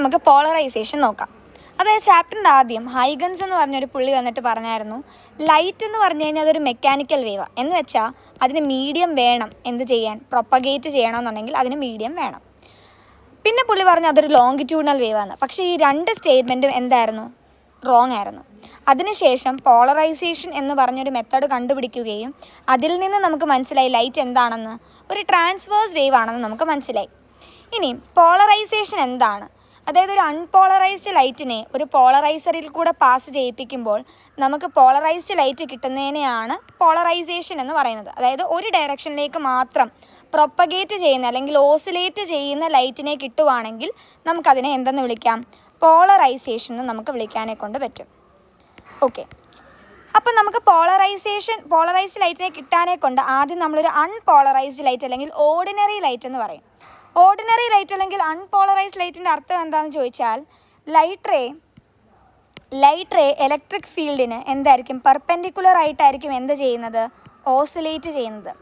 നമുക്ക് പോളറൈസേഷൻ നോക്കാം. അതായത് ചാപ്റ്ററിൻ്റെ ആദ്യം ഹൈഗൻസ് എന്ന് പറഞ്ഞൊരു പുള്ളി വന്നിട്ട് പറഞ്ഞായിരുന്നു, ലൈറ്റ് എന്ന് പറഞ്ഞു കഴിഞ്ഞാൽ അതൊരു മെക്കാനിക്കൽ വേവാണ്. എന്ന് വെച്ചാൽ അതിന് മീഡിയം വേണം. എന്ത് ചെയ്യാൻ? പ്രൊപ്പഗേറ്റ് ചെയ്യണമെന്നുണ്ടെങ്കിൽ അതിന് മീഡിയം വേണം. പിന്നെ പുള്ളി പറഞ്ഞു അതൊരു ലോങ്കിറ്റ്യൂഡിനൽ വേവാണ്. പക്ഷേ ഈ രണ്ട് സ്റ്റേറ്റ്മെൻറ്റും എന്തായിരുന്നു? റോങ് ആയിരുന്നു. അതിനുശേഷം പോളറൈസേഷൻ എന്ന് പറഞ്ഞൊരു മെത്തേഡ് കണ്ടുപിടിക്കുകയും അതിൽ നിന്ന് നമുക്ക് മനസ്സിലായി ലൈറ്റ് എന്താണെന്ന്, ഒരു ട്രാൻസ്വേഴ്സ് വേവ് ആണെന്ന് നമുക്ക് മനസ്സിലായി. ഇനി പോളറൈസേഷൻ എന്താണ്? അതായത് ഒരു അൺപോളറൈസ്ഡ് ലൈറ്റിനെ ഒരു പോളറൈസറിൽ കൂടെ പാസ് ചെയ്യിപ്പിക്കുമ്പോൾ നമുക്ക് പോളറൈസ്ഡ് ലൈറ്റ് കിട്ടുന്നതിനെയാണ് പോളറൈസേഷൻ എന്ന് പറയുന്നത്. അതായത് ഒരു ഡയറക്ഷനിലേക്ക് മാത്രം പ്രൊപ്പഗേറ്റ് ചെയ്യുന്ന അല്ലെങ്കിൽ ഓസിലേറ്റ് ചെയ്യുന്ന ലൈറ്റിനെ കിട്ടുവാണെങ്കിൽ നമുക്കതിനെ എന്തെന്ന് വിളിക്കാം? പോളറൈസേഷൻ എന്ന് നമുക്ക് വിളിക്കാനെ കൊണ്ട് പറ്റും. ഓക്കെ, അപ്പം നമുക്ക് പോളറൈസ്ഡ് ലൈറ്റിനെ കിട്ടാനെ കൊണ്ട് ആദ്യം നമ്മളൊരു അൺപോളറൈസ്ഡ് ലൈറ്റ് അല്ലെങ്കിൽ ഓർഡിനറി ലൈറ്റ് എന്ന് പറയും. ഓർഡിനറി ലൈറ്റ് അല്ലെങ്കിൽ അൺപോളറൈസ്ഡ് ലൈറ്റിൻ്റെ അർത്ഥം എന്താണെന്ന് ചോദിച്ചാൽ ലൈറ്റ് റേ ഇലക്ട്രിക് ഫീൽഡിന് എന്തായിരിക്കും? പെർപെൻഡിക്കുലർ ആയിട്ടായിരിക്കും എന്ത് ചെയ്യുന്നത്? ഓസിലേറ്റ് ചെയ്യുന്നത്.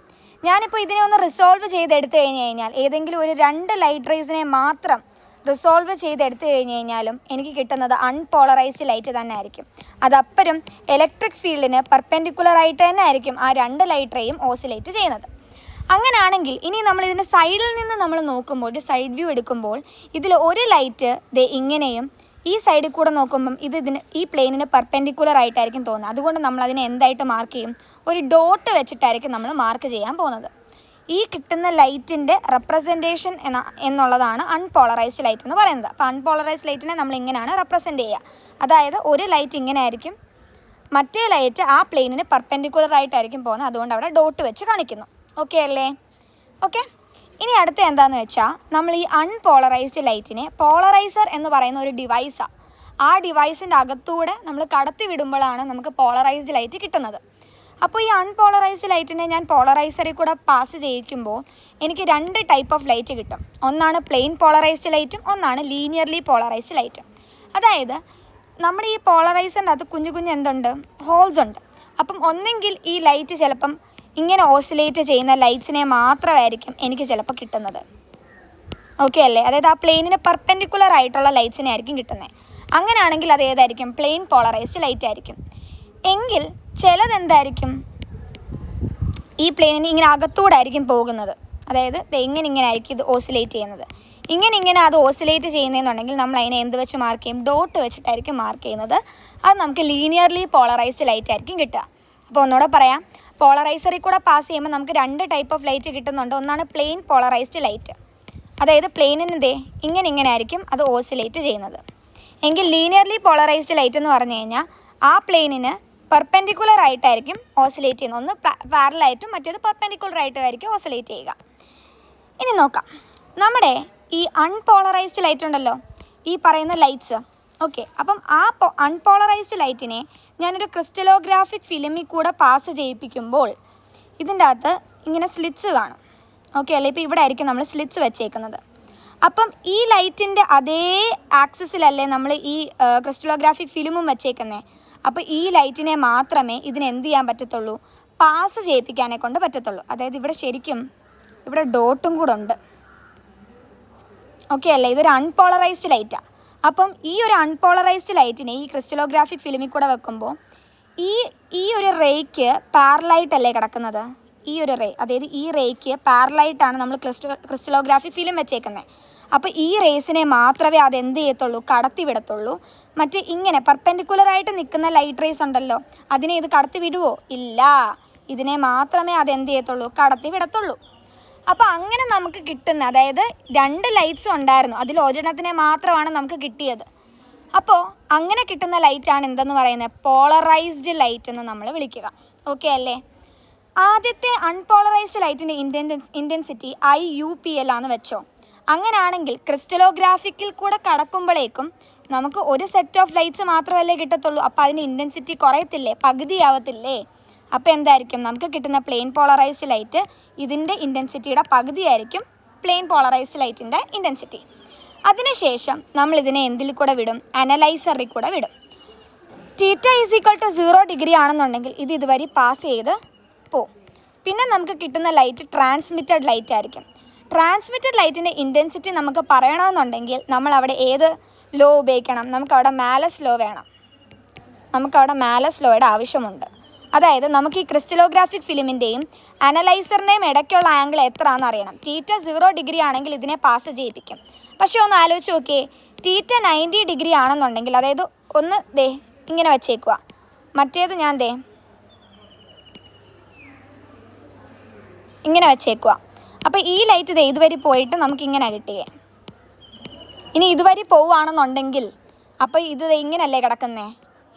ഞാനിപ്പോൾ ഇതിനെ ഒന്ന് റിസോൾവ് ചെയ്തെടുത്തു കഴിഞ്ഞാൽ ഏതെങ്കിലും ഒരു രണ്ട് ലൈറ്റ് റേസിനെ മാത്രം റിസോൾവ് ചെയ്തെടുത്തു കഴിഞ്ഞാലും എനിക്ക് കിട്ടുന്നത് അൺപോളറൈസ്ഡ് ലൈറ്റ് തന്നെ ആയിരിക്കും. അതപ്പരും ഇലക്ട്രിക് ഫീൽഡിന് പെർപെൻഡിക്കുലർ ആയിട്ട് തന്നെ ആയിരിക്കും ആ രണ്ട് ലൈറ്റ് റേയും ഓസിലേറ്റ് ചെയ്യുന്നത്. അങ്ങനെയാണെങ്കിൽ ഇനി നമ്മൾ ഇതിൻ്റെ സൈഡിൽ നിന്ന് നമ്മൾ നോക്കുമ്പോൾ, ഒരു സൈഡ് വ്യൂ എടുക്കുമ്പോൾ ഇതിൽ ഒരു ലൈറ്റ് ഇങ്ങനെയും ഈ സൈഡിൽ കൂടെ നോക്കുമ്പം ഈ പ്ലെയിനിന് പെർപെൻഡിക്കുലർ ആയിട്ടായിരിക്കും തോന്നുന്നത്. അതുകൊണ്ട് നമ്മൾ അതിനെ എന്തായിട്ട് മാർക്ക് ചെയ്യും? ഒരു ഡോട്ട് വെച്ചിട്ടായിരിക്കും നമ്മൾ മാർക്ക് ചെയ്യാൻ പോകുന്നത്. ഈ കിട്ടുന്ന ലൈറ്റിൻ്റെ റെപ്രസെൻറ്റേഷൻ എന്നുള്ളതാണ് അൺപോളറൈസ്ഡ് ലൈറ്റ് എന്ന് പറയുന്നത്. അപ്പോൾ അൺപോളറൈസ്ഡ് ലൈറ്റിനെ നമ്മൾ ഇങ്ങനെയാണ് റെപ്രസെൻറ്റ് ചെയ്യുക. അതായത് ഒരു ലൈറ്റ് ഇങ്ങനെ ആയിരിക്കും, മറ്റേ ലൈറ്റ് ആ പ്ലെയിനിന് പെർപെൻഡിക്കുലർ ആയിട്ടായിരിക്കും പോകുന്നത്. അതുകൊണ്ട് അവിടെ ഡോട്ട് വെച്ച് കാണിക്കുന്നു. ഓക്കെ അല്ലേ? ഓക്കെ, ഇനി അടുത്ത എന്താണെന്ന് വെച്ചാൽ നമ്മൾ ഈ അൺപോളറൈസ്ഡ് ലൈറ്റിനെ പോളറൈസർ എന്ന് പറയുന്ന ഒരു ഡിവൈസാണ്. ആ ഡിവൈസിൻ്റെ അകത്തൂടെ നമ്മൾ കടത്തി വിടുമ്പോഴാണ് നമുക്ക് പോളറൈസ്ഡ് ലൈറ്റ് കിട്ടുന്നത്. അപ്പോൾ ഈ അൺപോളറൈസ്ഡ് ലൈറ്റിനെ ഞാൻ പോളറൈസറിൽ കൂടെ പാസ് ചെയ്യിക്കുമ്പോൾ എനിക്ക് രണ്ട് ടൈപ്പ് ഓഫ് ലൈറ്റ് കിട്ടും. ഒന്നാണ് പ്ലെയിൻ പോളറൈസ്ഡ് ലൈറ്റും ഒന്നാണ് ലീനിയർലി പോളറൈസ്ഡ് ലൈറ്റും. അതായത് നമ്മുടെ ഈ പോളറൈസറിൻ്റെ അകത്ത് കുഞ്ഞു കുഞ്ഞു എന്തുണ്ട്? ഹോൾസ് ഉണ്ട്. അപ്പം ഒന്നെങ്കിൽ ഈ ലൈറ്റ് ചിലപ്പം ഇങ്ങനെ ഓസിലേറ്റ് ചെയ്യുന്ന ലൈറ്റ്സിനെ മാത്രമായിരിക്കും എനിക്ക് ചിലപ്പോൾ കിട്ടുന്നത്. ഓക്കെ അല്ലേ? അതായത് ആ പ്ലെയിനിന് പെർപെൻഡിക്കുലർ ആയിട്ടുള്ള ലൈറ്റ്സിനെ ആയിരിക്കും കിട്ടുന്നത്. അങ്ങനെയാണെങ്കിൽ അത് ഏതായിരിക്കും? പ്ലെയിൻ പോളറൈസ്ഡ് ലൈറ്റ് ആയിരിക്കും. എങ്കിൽ ചിലതെന്തായിരിക്കും? ഈ പ്ലെയിനിന് ഇങ്ങനെ അകത്തൂടായിരിക്കും പോകുന്നത്. അതായത് ഇങ്ങനെ ആയിരിക്കും ഇത് ഓസിലേറ്റ് ചെയ്യുന്നത്. ഇങ്ങനെ അത് ഓസിലേറ്റ് ചെയ്യുന്നതെന്നുണ്ടെങ്കിൽ നമ്മൾ അതിനെ എന്ത് വെച്ച് മാർക്ക് ചെയ്യും? ഡോട്ട് വെച്ചിട്ടായിരിക്കും മാർക്ക് ചെയ്യുന്നത്. അത് നമുക്ക് ലീനിയർലി പോളറൈസ്ഡ് ലൈറ്റ് ആയിരിക്കും കിട്ടുക. അപ്പോൾ ഒന്നുകൂടെ പറയാം, പോളറൈസറിൽ കൂടെ പാസ് ചെയ്യുമ്പോൾ നമുക്ക് രണ്ട് ടൈപ്പ് ഓഫ് ലൈറ്റ് കിട്ടുന്നുണ്ട്. ഒന്നാണ് പ്ലെയിൻ പോളറൈസ്ഡ് ലൈറ്റ്, അതായത് പ്ലെയിനിന് ഇങ്ങനെ ആയിരിക്കും അത് ഓസിലേറ്റ് ചെയ്യുന്നത്. എങ്കിൽ ലീനിയർലി പോളറൈസ്ഡ് ലൈറ്റ് എന്ന് പറഞ്ഞു കഴിഞ്ഞാൽ ആ പ്ലെയിനിന് പെർപെൻഡിക്കുലർ ആയിട്ടായിരിക്കും ഓസിലേറ്റ് ചെയ്യുന്നത്. ഒന്ന് പാരലായിട്ടും മറ്റേത് പെർപെൻഡിക്കുലർ ആയിട്ടുമായിരിക്കും ഓസിലേറ്റ് ചെയ്യുക. ഇനി നോക്കാം, നമ്മുടെ ഈ അൺപോളറൈസ്ഡ് ലൈറ്റ് ഉണ്ടല്ലോ, ഈ പറയുന്ന ലൈറ്റ്സ്. ഓക്കെ, അപ്പം ആ അൺപോളറൈസ്ഡ് ലൈറ്റിനെ ഞാനൊരു ക്രിസ്റ്റലോഗ്രാഫിക് ഫിലിമിൽ കൂടെ പാസ് ചെയ്യിപ്പിക്കുമ്പോൾ ഇതിൻ്റെ അകത്ത് ഇങ്ങനെ സ്ലിറ്റ്സ് കാണും. ഓക്കെ അല്ലേ? ഇപ്പോൾ ഇവിടെ ആയിരിക്കും നമ്മൾ സ്ലിറ്റ്സ് വെച്ചേക്കുന്നത്. അപ്പം ഈ ലൈറ്റിൻ്റെ അതേ ആക്സിസിലല്ലേ നമ്മൾ ഈ ക്രിസ്റ്റലോഗ്രാഫിക് ഫിലിമും വെച്ചേക്കുന്നത്. അപ്പോൾ ഈ ലൈറ്റിനെ മാത്രമേ ഇതിന് എന്ത് ചെയ്യാൻ പറ്റത്തുള്ളൂ? പാസ് ചെയ്യിപ്പിക്കാനെ കൊണ്ട് പറ്റത്തുള്ളൂ. അതായത് ഇവിടെ ശരിക്കും ഇവിടെ ഡോട്ടും കൂടെ ഉണ്ട്. ഓക്കെ അല്ലേ? ഇതൊരു അൺപോളറൈസ്ഡ് ലൈറ്റാണ്. അപ്പം ഈ ഒരു അൺപോളറൈസ്ഡ് ലൈറ്റിനെ ഈ ക്രിസ്റ്റലോഗ്രാഫിക് ഫിലിമിൽ കൂടെ വെക്കുമ്പോൾ ഈ ഒരു റേയ്ക്ക് പാരലായിട്ടല്ലേ കിടക്കുന്നത്? ഈ ഒരു റേ, അതായത് ഈ റേയ്ക്ക് പാരലായിട്ടാണ് നമ്മൾ ക്രിസ്റ്റലോഗ്രാഫിക് ഫിലിം വെച്ചേക്കുന്നത്. അപ്പോൾ ഈ റേസിനെ മാത്രമേ അത് എന്ത് ചെയ്യത്തുള്ളൂ? കടത്തി വിടത്തുള്ളൂ. മറ്റ് ഇങ്ങനെ പെർപെൻഡിക്കുലറായിട്ട് നിൽക്കുന്ന ലൈറ്റ് റേസ് ഉണ്ടല്ലോ, അതിനെ ഇത് കടത്തി വിടുവോ? ഇല്ല. ഇതിനെ മാത്രമേ അത് എന്ത് ചെയ്യത്തുള്ളൂ? കടത്തി വിടത്തുള്ളൂ. അപ്പോൾ അങ്ങനെ നമുക്ക് കിട്ടുന്ന, അതായത് രണ്ട് ലൈറ്റ്സും ഉണ്ടായിരുന്നു, അതിൽ ഒരെണ്ണത്തിനെ മാത്രമാണ് നമുക്ക് കിട്ടിയത്. അപ്പോൾ അങ്ങനെ കിട്ടുന്ന ലൈറ്റാണ് എന്തെന്ന് പറയുന്നത്? പോളറൈസ്ഡ് ലൈറ്റ് എന്ന് നമ്മൾ വിളിക്കുക. ഓക്കെ അല്ലേ? ആദ്യത്തെ അൺപോളറൈസ്ഡ് ലൈറ്റിൻ്റെ ഇൻറ്റൻസിറ്റി IUPL ആണെന്ന് വെച്ചോ. അങ്ങനെയാണെങ്കിൽ ക്രിസ്റ്റലോഗ്രാഫിക്കിൽ കൂടെ കടക്കുമ്പോഴേക്കും നമുക്ക് ഒരു സെറ്റ് ഓഫ് ലൈറ്റ്സ് മാത്രമല്ലേ കിട്ടത്തുള്ളൂ. അപ്പോൾ അതിൻ്റെ ഇൻറ്റൻസിറ്റി കുറയത്തില്ലേ? പകുതിയാവത്തില്ലേ? അപ്പോൾ എന്തായിരിക്കും നമുക്ക് കിട്ടുന്ന പ്ലെയിൻ പോളറൈസ്ഡ് ലൈറ്റ്? ഇതിൻ്റെ ഇൻറ്റൻസിറ്റിയുടെ പകുതിയായിരിക്കും പ്ലെയിൻ പോളറൈസ്ഡ് ലൈറ്റിൻ്റെ ഇൻറ്റൻസിറ്റി. അതിനുശേഷം നമ്മളിതിനെ എന്തിൽ കൂടെ വിടും? അനലൈസറിൽ കൂടെ വിടും. θ = 0 ആണെന്നുണ്ടെങ്കിൽ ഇത് ഇതുവരെ പാസ് ചെയ്ത് പോവും. പിന്നെ നമുക്ക് കിട്ടുന്ന ലൈറ്റ് ട്രാൻസ്മിറ്റഡ് ലൈറ്റ് ആയിരിക്കും. ട്രാൻസ്മിറ്റഡ് ലൈറ്റിൻ്റെ ഇൻറ്റൻസിറ്റി നമുക്ക് പറയണമെന്നുണ്ടെങ്കിൽ നമ്മൾ അവിടെ ഏത് ലോ ഉപയോഗിക്കണം? നമുക്കവിടെ മാലസ് ലോ വേണം. നമുക്കവിടെ മാലസ് ലോയുടെ ആവശ്യമുണ്ട്. അതായത് നമുക്ക് ഈ ക്രിസ്റ്റലോഗ്രാഫിക് ഫിലിമിൻ്റെയും അനലൈസറിൻ്റെയും ഇടയ്ക്കുള്ള ആംഗിൾ എത്രയാണെന്ന് അറിയണം. തീറ്റ 0 ഡിഗ്രി ആണെങ്കിൽ ഇതിനെ പാസ് ചെയ്യിപ്പിക്കും. പക്ഷേ ഒന്ന് ആലോചിച്ച് നോക്കിയേ, തീറ്റ 90 ഡിഗ്രി ആണെന്നുണ്ടെങ്കിൽ, അതായത് ഒന്ന് ഇങ്ങനെ വെച്ചേക്കുക, മറ്റേത് ഞാൻ ഇങ്ങനെ വെച്ചേക്കുക. അപ്പോൾ ഈ ലൈറ്റ് ഇതുവരെ പോയിട്ട് നമുക്കിങ്ങനെ കിട്ടിയേ. ഇനി ഇതുവരെ പോവുകയാണെന്നുണ്ടെങ്കിൽ അപ്പോൾ ഇത് ഇങ്ങനല്ലേ കിടക്കുന്നേ?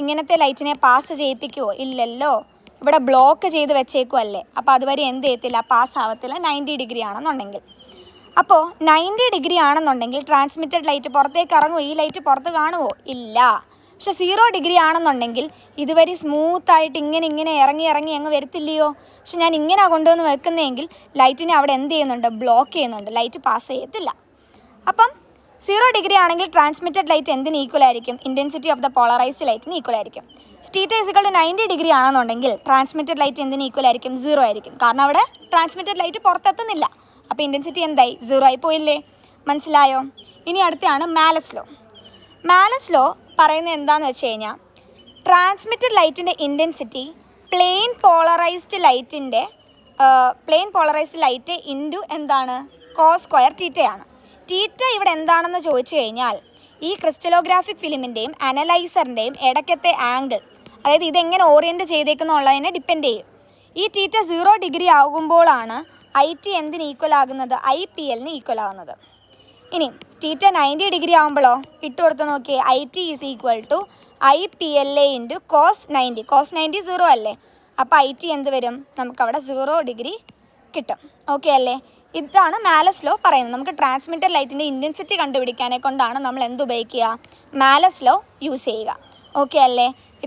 ഇങ്ങനത്തെ ലൈറ്റിനെ പാസ് ചെയ്യിപ്പിക്കുമോ? ഇല്ലല്ലോ. ഇവിടെ ബ്ലോക്ക് ചെയ്ത് വെച്ചേക്കുമല്ലേ. അപ്പോൾ അതുവരെ എന്ത് ചെയ്യത്തില്ല? പാസ് ആവത്തില്ല 90 ഡിഗ്രി ആണെന്നുണ്ടെങ്കിൽ. അപ്പോൾ 90 ഡിഗ്രി ആണെന്നുണ്ടെങ്കിൽ ട്രാൻസ്മിറ്റഡ് ലൈറ്റ് പുറത്തേക്ക് ഇറങ്ങുമോ? ഈ ലൈറ്റ് പുറത്ത് കാണുമോ? ഇല്ല. പക്ഷെ 0 ഡിഗ്രി ആണെന്നുണ്ടെങ്കിൽ ഇതുവരെ സ്മൂത്തായിട്ട് ഇങ്ങനെ ഇറങ്ങി അങ്ങ് വരത്തില്ലയോ? പക്ഷെ ഞാൻ ഇങ്ങനെ കൊണ്ടുവന്ന് വെക്കുന്നതെങ്കിൽ ലൈറ്റിനെ അവിടെ എന്ത് ചെയ്യുന്നുണ്ട്? ബ്ലോക്ക് ചെയ്യുന്നുണ്ട്. ലൈറ്റ് പാസ് ചെയ്യത്തില്ല. അപ്പം 0 ഡിഗ്രി ആണെങ്കിൽ ട്രാൻസ്മിറ്റഡ് ലൈറ്റ് എന്തിന് ഈക്വൽ ആയിരിക്കും? ഇൻറ്റൻസിറ്റി ഓഫ് ദ പോളറൈസ്ഡ് ലൈറ്റിന് ഈക്വൽ ആയിരിക്കും. തീറ്റ 90 ഡിഗ്രി ആണെന്നുണ്ടെങ്കിൽ ട്രാൻസ്മിറ്റഡ് ലൈറ്റ് എന്തിന് ഈക്വൽ ആയിരിക്കും? 0 ആയിരിക്കും. കാരണം അവിടെ ട്രാൻസ്മിറ്റഡ് ലൈറ്റ് പുറത്തെത്തുന്നില്ല. അപ്പോൾ ഇൻറ്റൻസിറ്റി എന്തായി? 0 ആയി പോയില്ലേ? മനസ്സിലായോ? ഇനി അടുത്താണ് മാലസ് ലോ. മാലസ് ലോ പറയുന്നത് എന്താണെന്ന് വെച്ച് കഴിഞ്ഞാൽ, ട്രാൻസ്മിറ്റഡ് ലൈറ്റിൻ്റെ intensity plain polarised light into എന്താണ്? കോസ് സ്ക്വയർ തീറ്റയാണ്. തീറ്റ ഇവിടെ എന്താണെന്ന് ചോദിച്ചു കഴിഞ്ഞാൽ, ഈ ക്രിസ്റ്റലോഗ്രാഫിക് ഫിലിമിൻ്റെയും അനലൈസറിൻ്റെയും ഇടയ്ക്കത്തെ ആംഗിൾ, അതായത് ഇതെങ്ങനെ ഓറിയൻറ്റ് ചെയ്തേക്കുന്നുള്ളതിനെ ഡിപ്പെൻഡ് ചെയ്യും. ഈ തീറ്റ 0 ഡിഗ്രി ആകുമ്പോഴാണ് IT എന്തിന് ഈക്വൽ ആകുന്നത്? IPLന് ഈക്വൽ ആകുന്നത്. ഇനി തീറ്റ 90 ഡിഗ്രി ആകുമ്പോഴോ ഇട്ട് കൊടുത്ത് നോക്കിയേ, IT is equal to IPLA into cos 90. Cos 90 0 അല്ലേ? അപ്പോൾ IT എന്ത് വരും? നമുക്കവിടെ 0 ഡിഗ്രി കിട്ടും. ഓക്കെ അല്ലേ? ഇതാണ് മാലസ് ലോ പറയുന്നത്. നമുക്ക് ട്രാൻസ്മിറ്റഡ് ലൈറ്റിൻ്റെ ഇൻറ്റൻസിറ്റി കണ്ടുപിടിക്കാനെ കൊണ്ടാണ് നമ്മൾ എന്ത് ഉപയോഗിക്കുക? മാലസ് ലോ യൂസ് ചെയ്യുക. ഓക്കെ അല്ലേ?